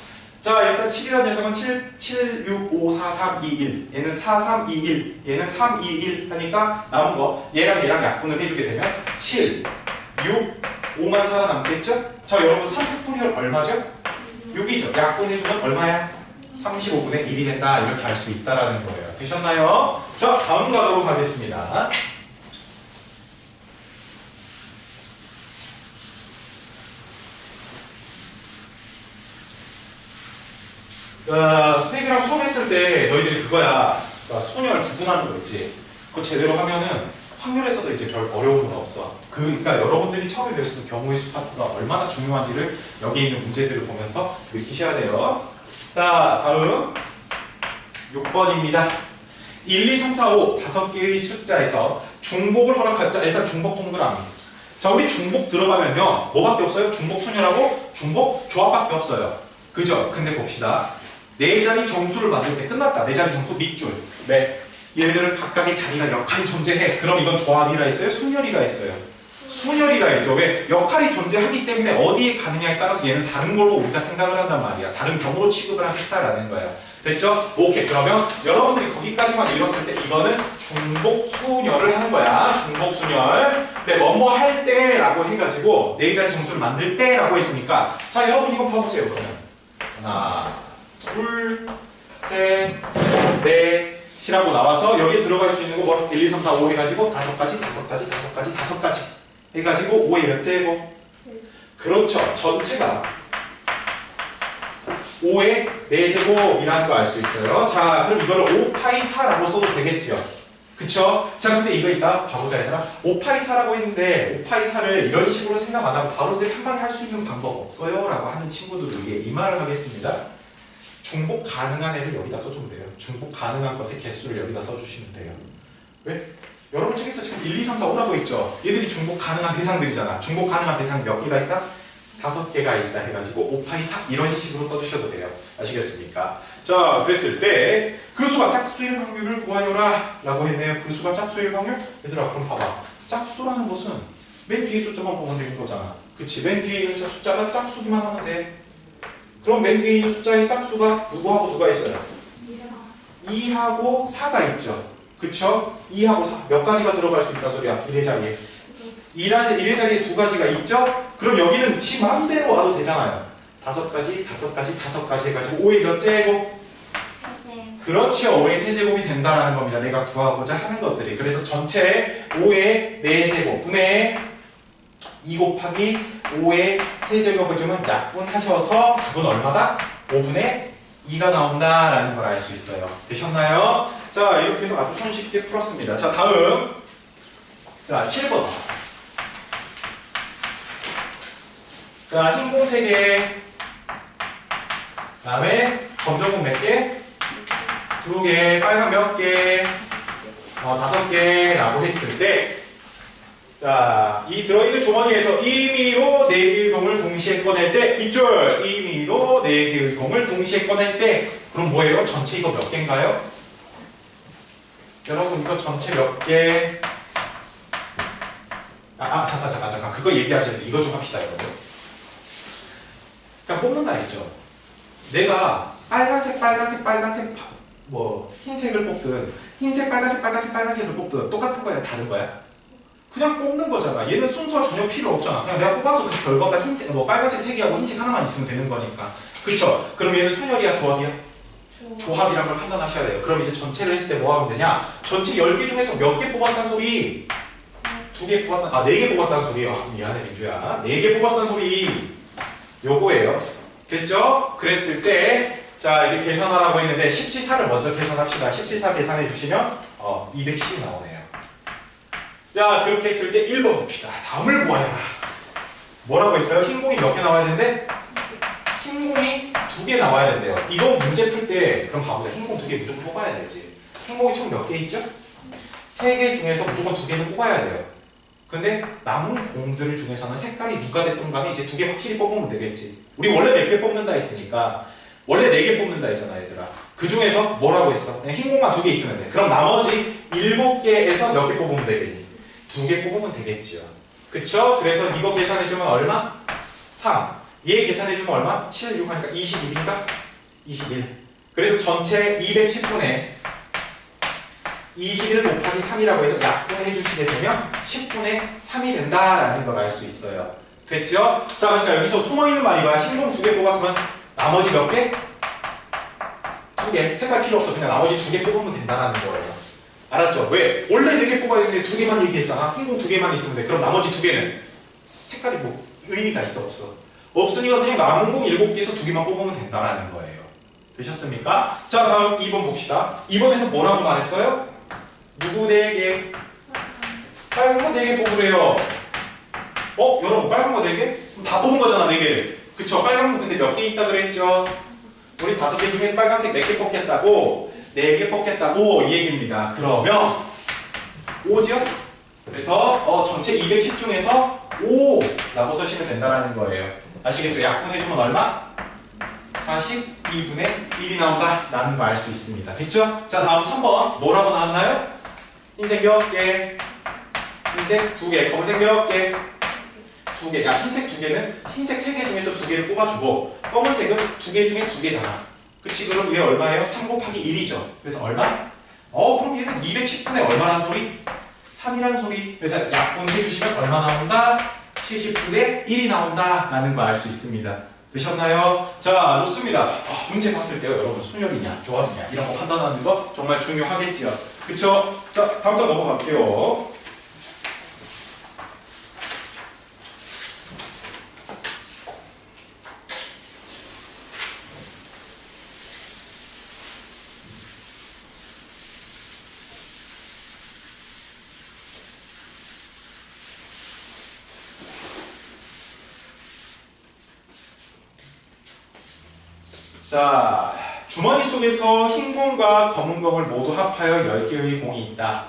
[SPEAKER 1] 자 일단 7이라는 녀석은 7, 6, 5, 4, 3, 2, 1 얘는 4, 3, 2, 1 얘는 3, 2, 1 하니까 남은 거 얘랑 약분을 해주게 되면 7, 6, 5만 살아남겠죠? 자 여러분 3팩토리얼 얼마죠? 6이죠. 약분해주면 얼마야? 35분의 1이 된다. 이렇게 알 수 있다라는 거예요. 되셨나요? 자 다음 가도록 하겠습니다. 선생님이랑 수업했을 때 너희들이 그거야. 순열 구분하는 거 있지. 그거 제대로 하면은 확률에서도 이제 별 어려운 건 없어. 그러니까 여러분들이 처음에 배울 수 있는 경우의 수 파트가 얼마나 중요한지를 여기 있는 문제들을 보면서 느끼셔야 돼요. 자 다음 6번입니다. 1, 2, 3, 4, 5 5개의 숫자에서 중복을 허락하자. 일단 중복 동그라미. 자 우리 중복 들어가면요 뭐밖에 없어요? 중복 순열하고 중복 조합밖에 없어요. 그죠? 근데 봅시다. 4자리 정수를 만들 때 끝났다. 4자리 정수 밑줄. 네. 얘네들은 각각의 자리가 역할이 존재해. 그럼 이건 조합이라 했어요? 순열이라 했어요? 순열이라 했죠. 왜? 역할이 존재하기 때문에 어디에 가느냐에 따라서 얘는 다른 걸로 우리가 생각을 한단 말이야. 다른 경우로 취급을 하겠다라는 거야. 됐죠? 오케이. 그러면 여러분들이 거기까지만 읽었을 때 이거는 중복순열을 하는 거야. 중복순열. 근데 뭐뭐 할 때라고 해가지고 네 자리 정수를 만들 때라고 했으니까 자 여러분 이거 봐보세요. 그러면 하나 둘 셋 넷이라고 나와서 여기에 들어갈 수 있는 거 뭐 1, 2, 3, 4, 5 해가지고 5가지 해가지고 5의 몇 제곱? 그렇죠. 전체가 5의 4제곱이라는 거 알 수 있어요. 자, 그럼 이거를 5파이 4라고 써도 되겠죠. 그쵸? 자, 근데 이거 이따 봐보자 얘들아. 5파이 4라고 했는데 5파이 4를 이런 식으로 생각 안 하고 바로 한 방에 할 수 있는 방법 없어요? 라고 하는 친구들을 위해 이 말을 하겠습니다. 중복 가능한 애를 여기다 써주면 돼요. 중복 가능한 것의 개수를 여기다 써주시면 돼요. 왜? 여러분 책에서 지금 1, 2, 3, 4, 5라고 있죠? 얘들이 중복 가능한 대상들이잖아. 중복 가능한 대상이 몇 개가 있다? 5개가 있다 해가지고 5파이 4 이런 식으로 써주셔도 돼요. 아시겠습니까? 자, 그랬을 때 그 수가 짝수일 확률을 구하여라 라고 했네요. 그 수가 짝수일 확률? 얘들아 그럼 봐봐. 짝수라는 것은 맨 뒤에 숫자만 보면 되는 거잖아. 그치? 맨 뒤에 있는 숫자가 짝수기만 하면 돼. 그럼 맨 뒤에 있는 숫자의 짝수가 누구하고 누가 있어요? 2하고 4가 있죠. 그쵸? 2하고 4 몇 가지가 들어갈 수 있다 소리야? 1의 자리에 1의 자리에 2가지가 있죠? 그럼 여기는 지 맘대로 와도 되잖아요. 5가지 해가지고 5의 몇 제곱? 그렇죠. 5의 세제곱이 된다라는 겁니다. 내가 구하고자 하는 것들이. 그래서 전체 5의 4제곱 분의 2 곱하기 5의 세제곱을 주면 약분하셔서 답은 얼마다? 5분의 2가 나온다라는 걸 알 수 있어요. 되셨나요? 자, 이렇게 해서 아주 손쉽게 풀었습니다. 자, 다음. 자, 7번. 자, 흰공 3개. 다음에 검정공 몇 개? 2개. 빨간 몇 개? 5개라고 했을 때 자, 이 들어있는 주머니에서 임의로 4개의 공을 동시에 꺼낼 때 입줄! 임의로 4개의 공을 동시에 꺼낼 때 그럼 뭐예요? 전체 이거 몇 개인가요? 여러분 이거 전체 몇 개? 잠깐 그거 얘기하시는데 이거 좀 합시다 여러분. 그러니까 뽑는다 했죠. 내가 빨간색 뭐 흰색을 뽑든 흰색 빨간색을 뽑든 똑같은 거야 다른 거야? 그냥 뽑는 거잖아. 얘는 순서가 전혀 필요 없잖아. 그냥 내가 뽑아서 그 결과가 흰색, 뭐 빨간색 3개하고 흰색 하나만 있으면 되는 거니까. 그쵸? 그럼 얘는 순열이야, 조합이야? 조합이란 걸 판단하셔야 돼요. 그럼 이제 전체를 했을 때 뭐 하면 되냐? 전체 10개 중에서 몇 개 뽑았다는 소리? 2개 뽑았다, 4개 뽑았다는 소리. 미안해, 민주야. 4개 뽑았다는 소리. 요거예요. 됐죠? 그랬을 때, 자, 이제 계산하라고 했는데, 10C4를 먼저 계산합시다. 10C4 계산해 주시면, 210이 나오네요. 자, 그렇게 했을 때 1번 봅시다. 다음을 모아라. 뭐라고 했어요? 흰 공이 몇 개 나와야 되는데? 흰 공이 2개 나와야 된대요. 이거 문제 풀 때 그럼 봐보자. 흰 공 2개 무조건 뽑아야 되지. 흰 공이 총 몇 개 있죠? 3개 중에서 무조건 2개는 뽑아야 돼요. 근데 남은 공들 중에서는 색깔이 누가 됐든 간에 이제 2개 확실히 뽑으면 되겠지. 우리 원래 몇 개 뽑는다 했으니까 원래 4개 뽑는다 했잖아 얘들아. 그 중에서 뭐라고 했어? 그냥 흰 공만 2개 있으면 돼. 그럼 나머지 7개에서 몇 개 뽑으면 되겠니? 2개 뽑으면 되겠죠. 그쵸? 그래서 이거 계산해주면 얼마? 3. 얘 계산해주면 얼마? 7, 6 하니까 21인가? 21. 그래서 전체 210분의 21 곱하기 3이라고 해서 약분해 주시게 되면 10분의 3이 된다라는 걸 알 수 있어요. 됐죠? 자, 그러니까 여기서 숨어있는 말이 뭐야? 흰공 2개 뽑았으면 나머지 몇 개? 2개. 색깔 필요 없어. 그냥 나머지 2개 뽑으면 된다라는 거예요. 알았죠? 왜? 원래 4개 뽑아야 되는데 2개만 얘기했잖아. 흰공 2개만 있으면 돼. 그럼 나머지 2개는 색깔이 뭐 의미가 있어 없어? 없으니까 그냥 남은 공 7개에서 2개만 뽑으면 된다라는 거예요. 되셨습니까? 자, 다음 2번 봅시다. 2번에서 뭐라고 말했어요? 누구 4개? 빨간 거 4개 뽑으래요. 여러분 빨간 거 4개? 그럼 다 뽑은 거잖아 4개를. 그쵸? 빨간 거 근데 몇 개 있다 그랬죠? 우리 5개 중에 빨간색 4개 뽑겠다고 4개 뽑겠다고 이 얘기입니다. 그러면 5죠? 그래서 전체 210 중에서 5라고 쓰시면 된다는 거예요. 아시겠죠? 약분해주면 얼마? 42분의 1이 나온다 라는 거 알 수 있습니다. 됐죠? 자, 다음 3번 뭐라고 나왔나요? 흰색 몇 개? 흰색 2개. 검은색 몇 개? 2개. 야, 흰색 2개는 흰색 3개 중에서 2개를 뽑아주고 검은색은 2개 중에 2개잖아. 그치? 그럼 얘 얼마예요? 3 곱하기 1이죠. 그래서 얼마? 그럼 얘는 210분의 얼마란 소리? 3이란 소리. 그래서 약분해 주시면 얼마 나온다? 70분의 1이 나온다 라는 거 알 수 있습니다. 되셨나요? 자, 좋습니다. 문제 봤을 때요, 여러분 순열이냐 좋아지냐 이런 거 판단하는 거 정말 중요하겠지요. 그쵸? 자, 다음 장 넘어갈게요. 자, 주머니 속에서 흰 공과 검은 공을 모두 합하여 10개의 공이 있다.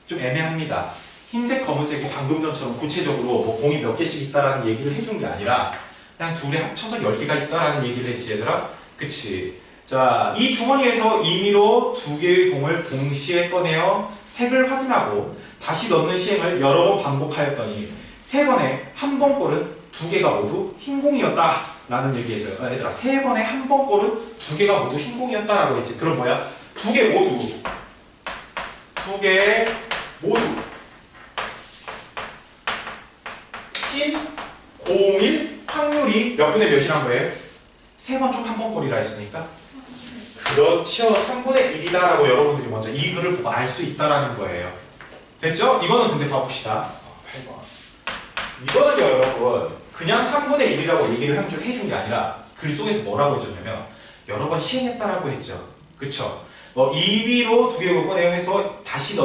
[SPEAKER 1] 좀 애매합니다. 흰색, 검은색이 방금 전처럼 구체적으로 뭐 공이 몇 개씩 있다라는 얘기를 해준 게 아니라 그냥 둘이 합쳐서 10개가 있다라는 얘기를 했지 얘들아? 그치? 자, 이 주머니에서 임의로 2개의 공을 동시에 꺼내어 색을 확인하고 다시 넣는 시행을 여러 번 반복하였더니 3번에 한 번 꼴은 2개가 모두 흰 공이었다 라는 얘기했어요. 얘들아, 3번에 한 번 꼴은 2개가 모두 흰 공이었다 라고 했지. 그럼 뭐야? 2개 모두 흰 공일 확률이 몇 분의 몇이란 거예요? 3번 중 한 번 꼴이라 했으니까 그렇죠. 3분의 1이다 라고 여러분들이 먼저 이 글을 보고 알 수 있다라는 거예요. 됐죠? 이거는 근데 봐봅시다. 8번. 이거는요, 여러분. 그냥 3분의 1이라고 얘기를 해준 게 아니라 글 속에서 뭐라고 해줬냐면 여러 번 시행했다라고 했죠. 그쵸? 임의로 2개를 꺼내어 해서 다시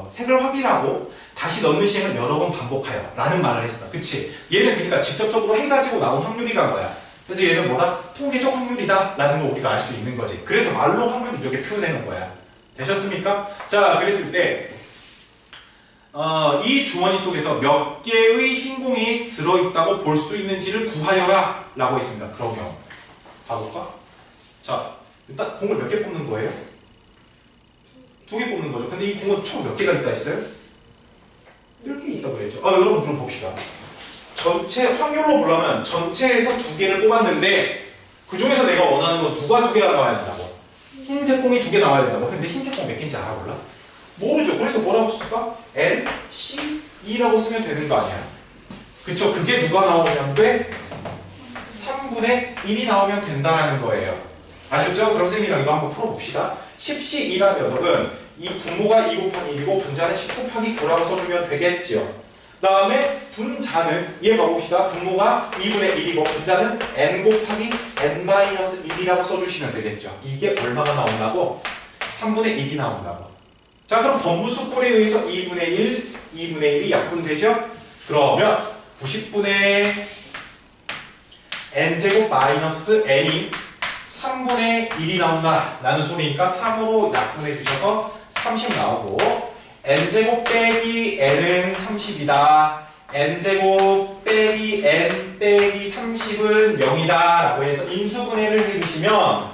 [SPEAKER 1] 색을 확인하고 다시 넣는 시행을 여러 번 반복하여 라는 말을 했어. 그치? 얘는 그러니까 직접적으로 해가지고 나온 확률이란 거야. 그래서 얘는 뭐다? 통계적 확률이다 라는 걸 우리가 알 수 있는 거지. 그래서 말로 확률을 이렇게 표현해 놓은 거야. 되셨습니까? 자, 그랬을 때 이 주머니 속에서 몇 개의 흰 공이 들어있다고 볼 수 있는지를 구하여라 라고 했습니다. 그러면 봐볼까? 자, 일단 공을 몇 개 뽑는 거예요? 2개 뽑는 거죠. 근데 이 공은 총 몇 개가 있다 했어요? 10개 있다고 그랬죠. 여러분 그럼 봅시다. 전체 확률로 보려면 전체에서 2개를 뽑았는데 그 중에서 내가 원하는 건 누가 2개가 나와야 된다고? 흰색 공이 2개 나와야 된다고. 근데 흰색 공 몇 개인지 알아볼라? 모르죠. 그래서 뭐라고 쓸까? N, C, E라고 쓰면 되는 거 아니야. 그쵸? 그게 누가 나오면 돼? 3분의 1이 나오면 된다라는 거예요. 아셨죠? 그럼 쌤이랑 이거 한번 풀어봅시다. 10C2라는 녀석은 이 분모가 2 곱하기 1이고 분자는 10 곱하기 9라고 써주면 되겠지요. 그 다음에 분자는 얘 봐봅시다. 분모가 2분의 1이고 분자는 n 곱하기 n-1이라고 써주시면 되겠죠. 이게 얼마가 나온다고? 3분의 1이 나온다고. 자, 그럼 번부수꼴에 의해서 2분의 1, 2분의 1이 약분되죠? 그러면 90분의 n제곱 마이너스 n이 3분의 1이 나온다 라는 소리니까 3으로 약분해 주셔서 30 나오고 n제곱 빼기 n은 30이다. n제곱 빼기 n 빼기 30은 0이다 라고 해서 인수분해를 해주시면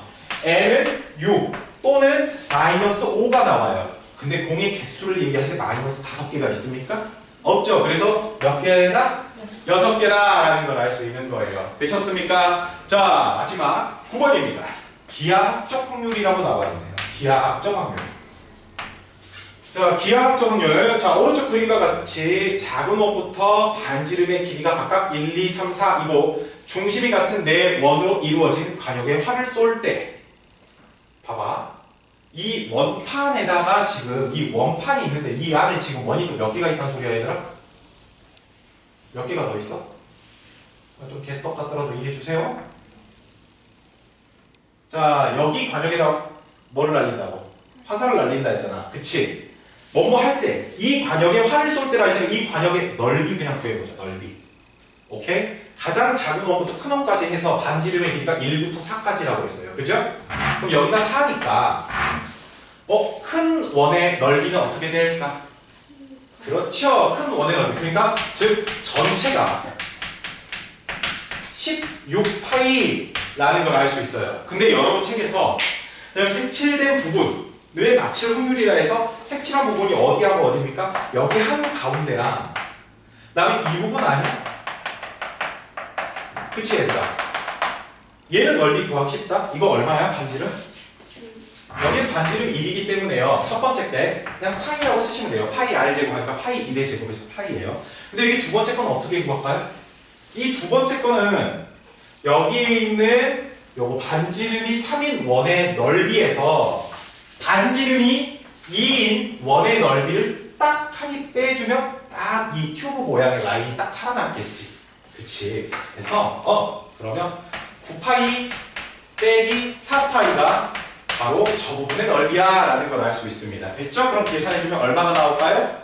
[SPEAKER 1] n은 6 또는 마이너스 5가 나와요. 근데 공의 개수를 얘기할 때 마이너스 5개가 있습니까? 없죠. 그래서 몇 개다? 6개다 라는 걸 알 수 있는 거예요. 되셨습니까? 자, 마지막 9번입니다. 기하학적 확률이라고 나와 있네요. 기하학적 확률. 자, 기하학적 확률. 자, 오른쪽 그림과 같이 작은 원부터 반지름의 길이가 각각 1, 2, 3, 4이고 중심이 같은 네 원으로 이루어진 관역에 활을 쏠 때 봐봐. 이 원판에다가 지금 이 원판이 있는데 이 안에 지금 원이 또 몇 개가 있다는 소리야 얘들아? 몇 개가 더 있어? 좀 개떡 같더라도 이해해주세요. 자, 여기 관역에다 뭐를 날린다고? 화살을 날린다 했잖아. 그치? 뭐뭐 할 때 이 관역에 활을 쏠 때라 했으면 이 관역의 넓이 그냥 구해보자. 넓이. 오케이? 가장 작은 원부터 큰 원까지 해서 반지름의 길이가 1부터 4까지라고 했어요. 그죠? 그럼 여기가 4니까 큰 원의 넓이는 어떻게 될까? 그렇죠. 큰 원의 넓이. 그러니까 즉 전체가 16파이 라는 걸 알 수 있어요. 근데 여러분 책에서 그냥 색칠된 부분을 맞출 확률이라 해서 색칠한 부분이 어디하고 어디입니까? 여기 한 가운데랑 그다음에 이 부분 아니야? 그치 얘들아? 얘는 넓이 구하기 쉽다? 이거 얼마야 반지름? 여기는 반지름 1이기 때문에요. 첫 번째 때 그냥 파이라고 쓰시면 돼요. 파이 r 제곱하니까 파이 1의 제곱에서 파이예요. 근데 여기 두 번째 거는 어떻게 구할까요? 이 두 번째 거는 여기에 있는 요거 반지름이 3인 원의 넓이에서 반지름이 2인 원의 넓이를 딱 칸이 빼주면 딱 이 큐브 모양의 라인이 딱 살아남겠지. 그치? 그래서 그러면 9파이 빼기 4파이가 바로 저 부분의 넓이야 라는 걸 알 수 있습니다. 됐죠? 그럼 계산해주면 얼마가 나올까요?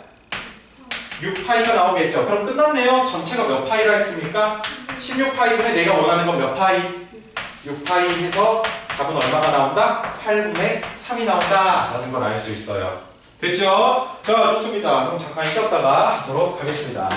[SPEAKER 1] 6파이가 나오겠죠. 그럼 끝났네요. 전체가 몇 파이라 했습니까? 16파이분의 내가 원하는 건 몇 파이? 6파이 해서 답은 얼마가 나온다? 8분의 3이 나온다 라는 걸 알 수 있어요. 됐죠? 자, 좋습니다. 그럼 잠깐 쉬었다가 하도록 하겠습니다.